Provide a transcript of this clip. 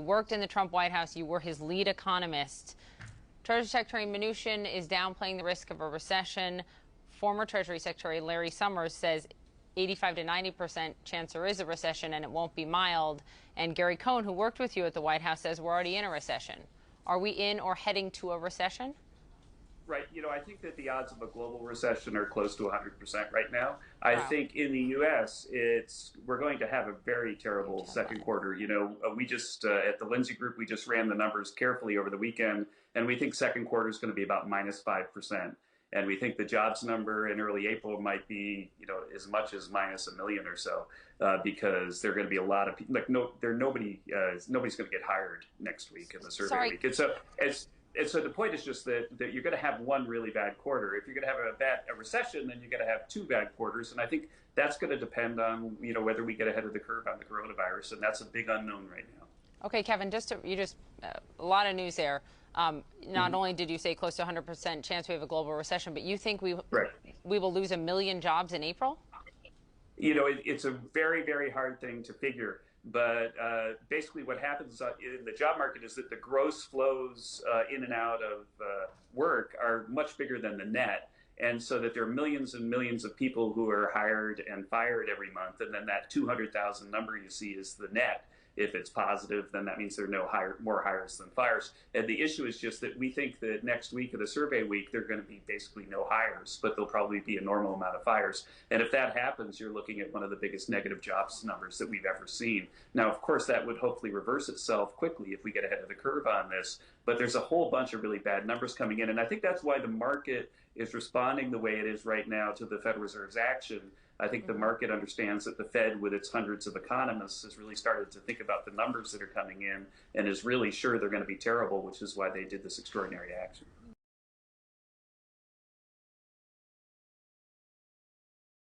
You worked in the Trump White House. You were his lead economist. Treasury Secretary Mnuchin is downplaying the risk of a recession. Former Treasury Secretary Larry Summers says 85 to 90% chance there is a recession and it won't be mild. And Gary Cohn, who worked with you at the White House, says we're already in a recession. Are we in or heading to a recession? Right. I think that the odds of a global recession are close to 100% right now. I Wow. think in the U.S., we're going to have a very terrible second quarter. We just, at the Lindsay Group, we just ran the numbers carefully over the weekend, and we think second quarter is going to be about -5%. And we think the jobs number in early April might be, as much as minus a million or so, because there are going to be a lot of people. Nobody's going to get hired next week in the survey week. And so the point is just that you're going to have one really bad quarter. If you're going to have a recession, then you're going to have two bad quarters. And I think that's going to depend on whether we get ahead of the curve on the coronavirus, and that's a big unknown right now. Okay, Kevin, a lot of news there. Not only did you say close to 100% chance we have a global recession, but you think we will lose 1 million jobs in April? It's a very, very hard thing to figure. But basically what happens in the job market is that the gross flows in and out of work are much bigger than the net. And so that there are millions and millions of people who are hired and fired every month. And then that 200,000 number you see is the net. If it's positive, then that means there are more hires than fires. And the issue is just that we think that next week of the survey week, there are going to be basically no hires, but there'll probably be a normal amount of fires. And if that happens, you're looking at one of the biggest negative jobs numbers that we've ever seen. Now, of course, that would hopefully reverse itself quickly if we get ahead of the curve on this. But there's a whole bunch of really bad numbers coming in. And I think that's why the market is responding the way it is right now to the Federal Reserve's action. I think the market understands that the Fed, with its hundreds of economists, has really started to think about the numbers that are coming in and is really sure they're going to be terrible, which is why they did this extraordinary action.